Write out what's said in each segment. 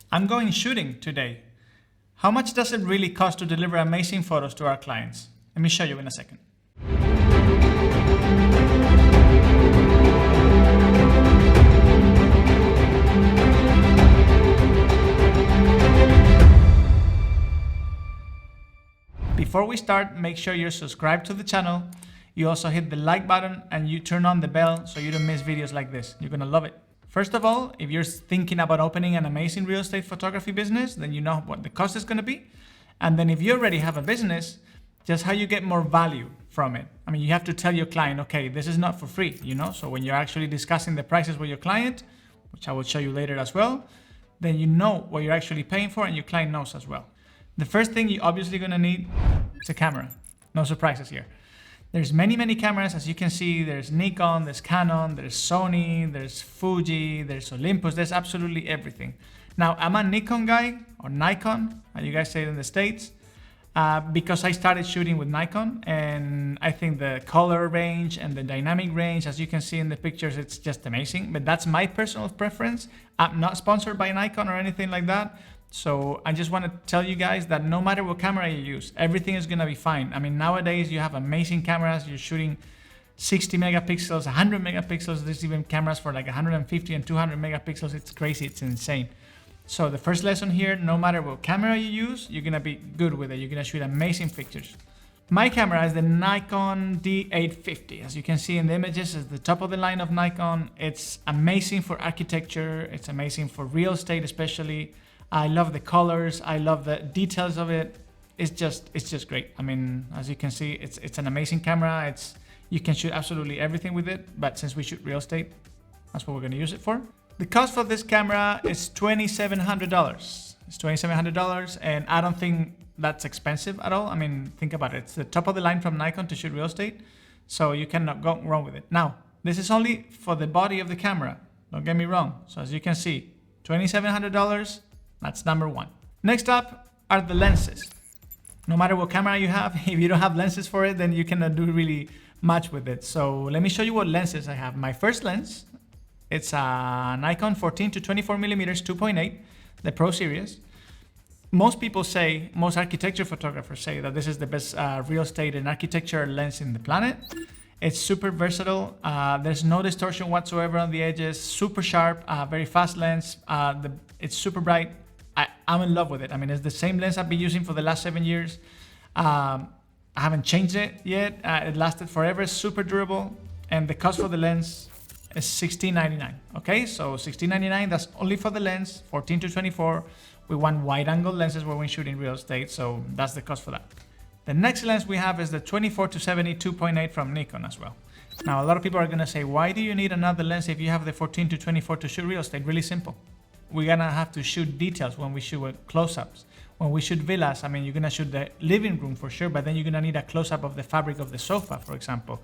I'm going shooting today. How much does it really cost to deliver amazing photos to our clients? Let me show you in a second. Before we start, make sure you're subscribed to the channel. You also hit the like button and you turn on the bell so you don't miss videos like this. You're gonna love it. First of all, if you're thinking about opening an amazing real estate photography business, then you know what the cost is gonna be. And then if you already have a business, just how you get more value from it. I mean, you have to tell your client, okay, this is not for free, you know? So when you're actually discussing the prices with your client, which I will show you later as well, then you know what you're actually paying for and your client knows as well. The first thing you're obviously gonna need is a camera. No surprises here. There's many cameras, as you can see. There's Nikon, there's Canon, there's Sony, there's Fuji, there's Olympus, there's absolutely everything. Now, I'm a Nikon guy, or Nikon, how you guys say it in the States, because I started shooting with Nikon, and I think the color range and the dynamic range, as you can see in the pictures, it's just amazing. But that's my personal preference. I'm not sponsored by Nikon or anything like that. So I just want to tell you guys that no matter what camera you use, everything is going to be fine. I mean, nowadays you have amazing cameras. You're shooting 60 megapixels, 100 megapixels. There's even cameras for like 150 and 200 megapixels. It's crazy. It's insane. So the first lesson here, no matter what camera you use, you're going to be good with it. You're going to shoot amazing pictures. My camera is the Nikon D850. As you can see in the images, it's the top of the line of Nikon. It's amazing for architecture. It's amazing for real estate, especially. I love the colors. I love the details of it. It's just great. I mean, as you can see, it's an amazing camera. You can shoot absolutely everything with it. But since we shoot real estate, that's what we're going to use it for. The cost for this camera is $2,700. It's $2,700, and I don't think that's expensive at all. I mean, think about it. It's the top of the line from Nikon to shoot real estate, so you cannot go wrong with it. Now, this is only for the body of the camera. Don't get me wrong. So as you can see, $2,700. That's number one. Next up are the lenses. No matter what camera you have, if you don't have lenses for it, then you cannot do really much with it. So let me show you what lenses I have. My first lens, it's a Nikon 14 to 24 millimeters 2.8, the Pro Series. Most people say, most architecture photographers say that this is the best real estate and architecture lens in the planet. It's super versatile. There's no distortion whatsoever on the edges. Super sharp, very fast lens. It's super bright. I'm in love with it. I mean, it's the same lens I've been using for the last 7 years. I haven't changed it yet. It lasted forever. It's super durable. And the cost for the lens is $16.99. Okay, so $16.99, that's only for the lens, 14 to 24. We want wide angle lenses when we shoot in real estate, so that's the cost for that. The next lens we have is the 24 to 70 2.8 from Nikon as well. Now, a lot of people are gonna say, why do you need another lens if you have the 14 to 24 to shoot real estate? Really simple. We're gonna have to shoot details when we shoot close-ups. When we shoot villas, I mean, you're gonna shoot the living room for sure, but then you're gonna need a close-up of the fabric of the sofa, for example.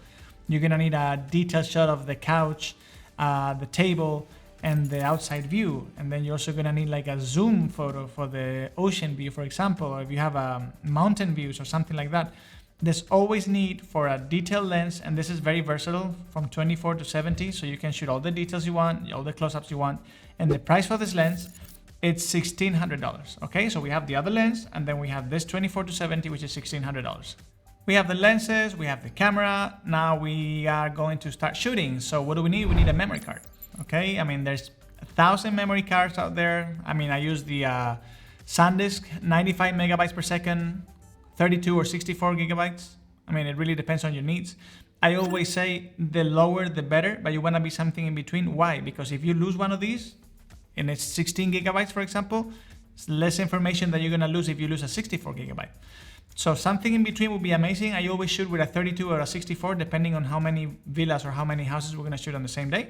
You're gonna need a detailed shot of the couch, the table, and the outside view. And then you're also gonna need like a zoom photo for the ocean view, for example, or if you have mountain views or something like that. There's always need for a detailed lens, and this is very versatile from 24 to 70, so you can shoot all the details you want, all the close-ups you want. And the price for this lens, it's $1,600. Okay, so we have the other lens, and then we have this 24 to 70, which is $1,600. We have the lenses, we have the camera. Now we are going to start shooting. So what do we need? We need a memory card. Okay, I mean, there's 1,000 memory cards out there. I mean, I use the SanDisk, 95 megabytes per second, 32 or 64 gigabytes. I mean, it really depends on your needs. I always say the lower the better, but you want to be something in between. Why? Because if you lose one of these, and it's 16 gigabytes, for example, it's less information that you're going to lose if you lose a 64 gigabyte. So something in between would be amazing. I always shoot with a 32 or a 64, depending on how many villas or how many houses we're going to shoot on the same day.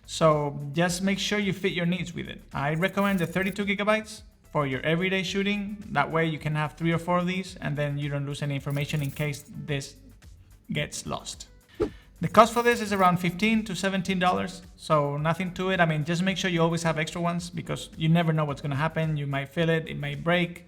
So just make sure you fit your needs with it. I recommend the 32 gigabytes for your everyday shooting. That way you can have 3 or 4 of these, and then you don't lose any information in case this gets lost. The cost for this is around $15 to $17, so nothing to it. I mean, just make sure you always have extra ones, because you never know what's gonna happen. You might feel it, it might break,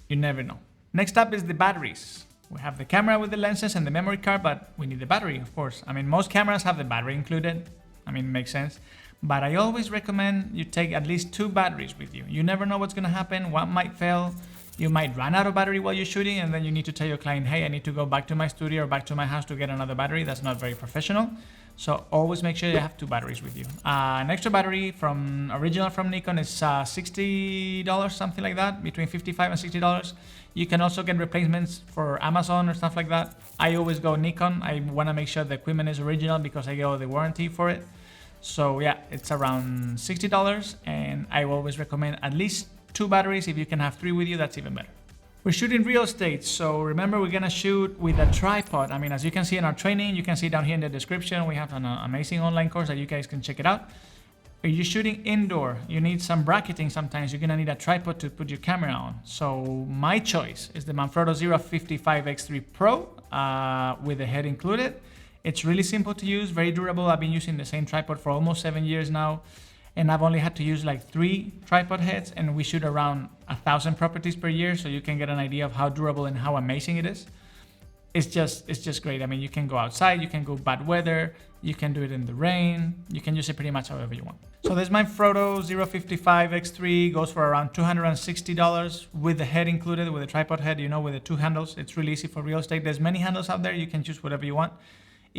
you never know. Next up is the batteries. We have the camera with the lenses and the memory card, but we need the battery, of course. I mean, most cameras have the battery included. I mean, it makes sense. But I always recommend you take at least 2 batteries with you. You never know what's gonna happen, one might fail, you might run out of battery while you're shooting, and then you need to tell your client, hey, I need to go back to my studio or back to my house to get another battery. That's not very professional. So always make sure you have 2 batteries with you. An extra battery from original from Nikon is $60, something like that, between $55 and $60. You can also get replacements for Amazon or stuff like that. I always go Nikon. I want to make sure the equipment is original because I get all the warranty for it. So yeah, it's around $60, and I always recommend at least 2 batteries. If you can have 3 with you, that's even better. We're shooting real estate, so remember we're gonna shoot with a tripod. I mean, as you can see in our training, you can see down here in the description, we have an amazing online course that you guys can check it out. If you're shooting indoor, you need some bracketing sometimes, you're gonna need a tripod to put your camera on. So my choice is the Manfrotto 055X3 Pro with the head included. It's really simple to use, very durable. I've been using the same tripod for almost 7 years now. And I've only had to use like 3 tripod heads, and we shoot around 1,000 properties per year, so you can get an idea of how durable and how amazing it is. It's just great. I mean, you can go outside, you can go bad weather, you can do it in the rain, you can use it pretty much however you want. So this Manfrotto 055X3 goes for around $260 with the head included, with the tripod head, you know, with the 2 handles. It's really easy for real estate. There's many handles out there, you can choose whatever you want.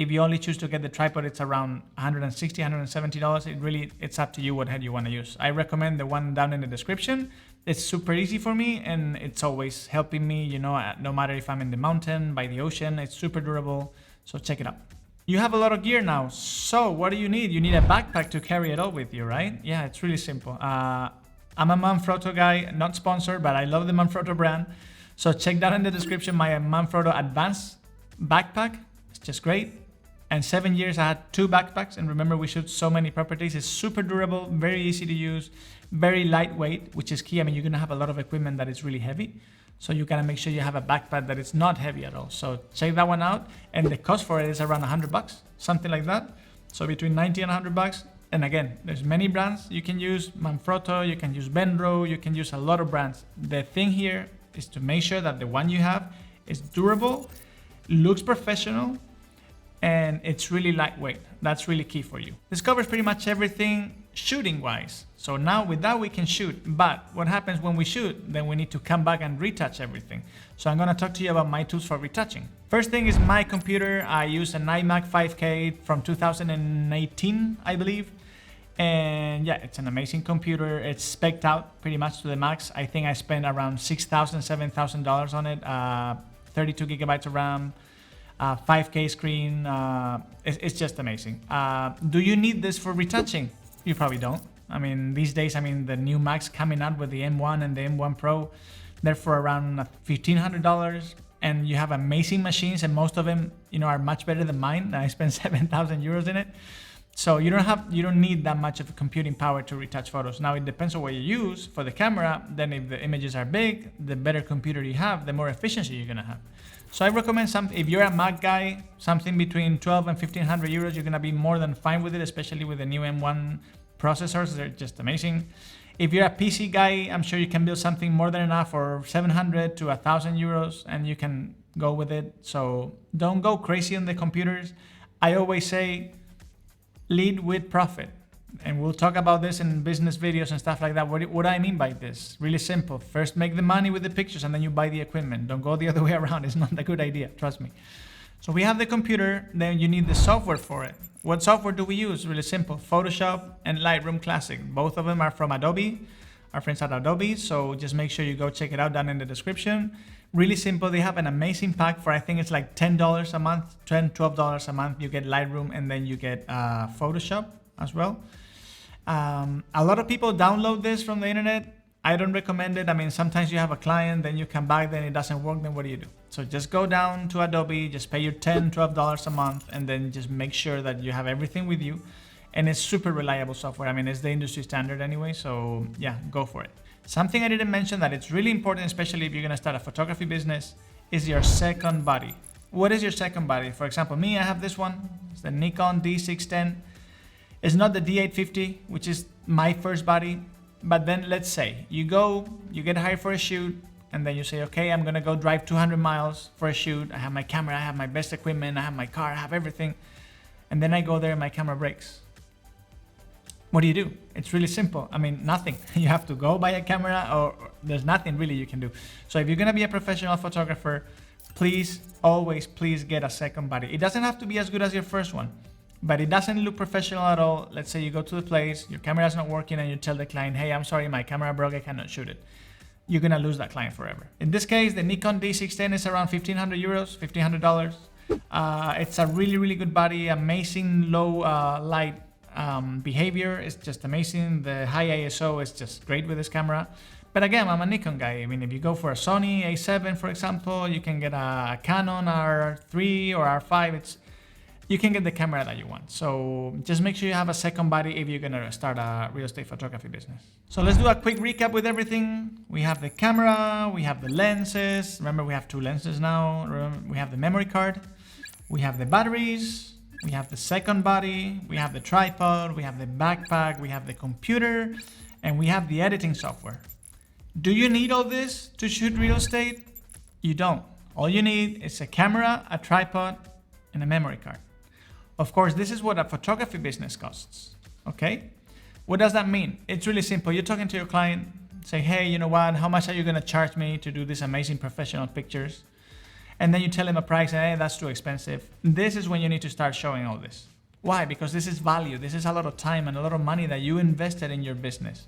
If you only choose to get the tripod, it's around $160, $170. It's up to you what head you want to use. I recommend the one down in the description. It's super easy for me, and it's always helping me, you know, no matter if I'm in the mountain, by the ocean. It's super durable, so check it out. You have a lot of gear now, so what do you need? You need a backpack to carry it all with you, right? Yeah, it's really simple. I'm a Manfrotto guy, not sponsored, but I love the Manfrotto brand. So check down in the description my Manfrotto Advanced backpack. It's just great. And 7 years I had 2 backpacks, and remember we shoot so many properties. It's super durable, very easy to use, very lightweight, which is key. I mean, you're gonna have a lot of equipment that is really heavy, so you gotta make sure you have a backpack that is not heavy at all. So check that one out, and the cost for it is around $100, something like that. So between 90 and $100. And again, there's many brands you can use. Manfrotto, you can use Benro, you can use a lot of brands. The thing here is to make sure that the one you have is durable, looks professional, and it's really lightweight. That's really key for you. This covers pretty much everything shooting wise. So now with that we can shoot, but what happens when we shoot? Then we need to come back and retouch everything. So I'm gonna talk to you about my tools for retouching. First thing is my computer. I use an iMac 5K from 2018, I believe. And yeah, it's an amazing computer. It's spec'd out pretty much to the max. I think I spent around $6,000, $7,000 on it. 32 gigabytes of RAM. 5K screen, it's just amazing. Do you need this for retouching? You probably don't. I mean, these days, the new Macs coming out with the M1 and the M1 Pro, they're for around $1,500, and you have amazing machines, and most of them, you know, are much better than mine. I spent 7,000 euros in it. So you don't need that much of computing power to retouch photos. Now it depends on what you use for the camera. Then if the images are big, the better computer you have, the more efficiency you're gonna have. So I recommend if you're a Mac guy, something between 12 and 1,500 euros, you're gonna be more than fine with it, especially with the new M1 processors. They're just amazing. If you're a PC guy, I'm sure you can build something more than enough for 700 to 1,000 euros, and you can go with it. So don't go crazy on the computers. I always say, lead with profit. And we'll talk about this in business videos and stuff like that. What do I mean by this? Really simple. First make the money with the pictures, and then you buy the equipment. Don't go the other way around. It's not a good idea, trust me. So we have the computer, then you need the software for it. What software do we use? Really simple. Photoshop and Lightroom Classic. Both of them are from Adobe, our friends at Adobe. So just make sure you go check it out down in the description. Really simple. They have an amazing pack for, I think it's like $10 a month, $10, $12 a month. You get Lightroom, and then you get Photoshop as well. A lot of people download this from the internet. I don't recommend it. I mean, sometimes you have a client, then you come back, then it doesn't work, then what do you do? So just go down to Adobe, just pay your $10, $12 a month, and then just make sure that you have everything with you. And it's super reliable software. I mean, it's the industry standard anyway, so yeah, go for it. Something I didn't mention that it's really important, especially if you're gonna start a photography business, is your second body. What is your second body? For example, me, I have this one. It's the Nikon D610. It's not the D850, which is my first body, but then let's say you get hired for a shoot, and then you say, okay, I'm gonna go drive 200 miles for a shoot. I have my camera, I have my best equipment, I have my car, I have everything. And then I go there and my camera breaks. what do? It's really simple. I mean, nothing. You have to go buy a camera, or there's nothing really you can do. So if you're gonna be a professional photographer, please, always, please get a second body. It doesn't have to be as good as your first one, but it doesn't look professional at all. Let's say you go to the place, your camera is not working, and you tell the client, hey, I'm sorry, my camera broke, I cannot shoot it. You're gonna lose that client forever. In this case, the Nikon D610 is around 1,500 euros, $1,500. It's a really, really good body, amazing low light behavior. It's just amazing. The high ISO is just great with this camera. But again, I'm a Nikon guy. I mean, if you go for a Sony A7, for example, you can get a Canon R3 or R5. You can get the camera that you want. So just make sure you have a second body if you're gonna start a real estate photography business. So let's do a quick recap with everything. We have the camera, we have the lenses. Remember, we have 2 lenses now. Remember, we have the memory card, we have the batteries, we have the second body, we have the tripod, we have the backpack, we have the computer, and we have the editing software. Do you need all this to shoot real estate? You don't. All you need is a camera, a tripod, and a memory card. Of course, this is what a photography business costs, okay? What does that mean? It's really simple. You're talking to your client, say, hey, you know what, how much are you gonna charge me to do these amazing professional pictures? And then you tell him a price, and hey, that's too expensive. This is when you need to start showing all this. Why? Because this is value. This is a lot of time and a lot of money that you invested in your business.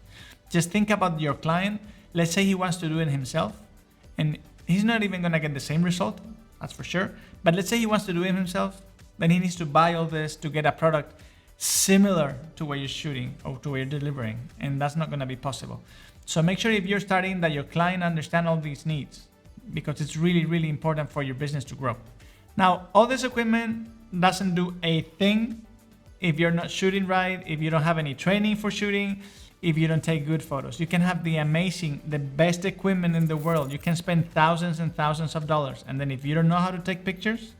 Just think about your client. Let's say he wants to do it himself, and he's not even gonna get the same result, that's for sure. But let's say he wants to do it himself, then he needs to buy all this to get a product similar to what you're shooting or to what you're delivering, and that's not gonna be possible. So make sure if you're starting that your client understands all these needs, because it's really, really important for your business to grow. Now, all this equipment doesn't do a thing if you're not shooting right, if you don't have any training for shooting, if you don't take good photos. You can have the best equipment in the world. You can spend thousands and thousands of dollars. And then if you don't know how to take pictures,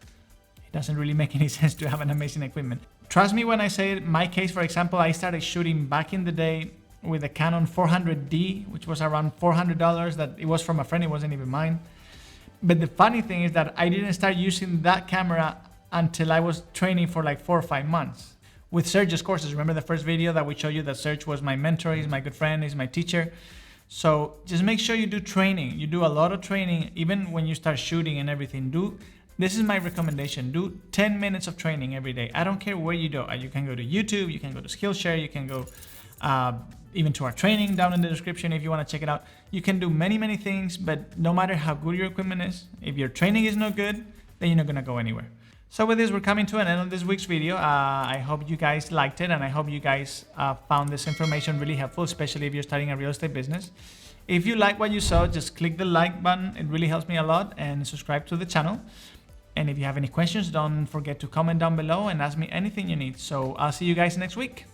it doesn't really make any sense to have an amazing equipment. Trust me when I say it, my case, for example, I started shooting back in the day with a Canon 400D, which was around $400. That it was from a friend, it wasn't even mine. But the funny thing is that I didn't start using that camera until I was training for like 4 or 5 months. With Sergio's courses, remember the first video that we showed you that Sergio was my mentor, he's my good friend, he's my teacher. So just make sure you do training. You do a lot of training, even when you start shooting and everything. This is my recommendation, do 10 minutes of training every day. I don't care where you go. You can go to YouTube, you can go to Skillshare, you can go even to our training down in the description if you want to check it out. You can do many, many things, but no matter how good your equipment is, if your training is not good, then you're not gonna go anywhere. So with this, we're coming to an end of this week's video. I hope you guys liked it, and I hope you guys found this information really helpful, especially if you're starting a real estate business. If you like what you saw, just click the like button. It really helps me a lot, and subscribe to the channel. And if you have any questions, don't forget to comment down below and ask me anything you need. So I'll see you guys next week.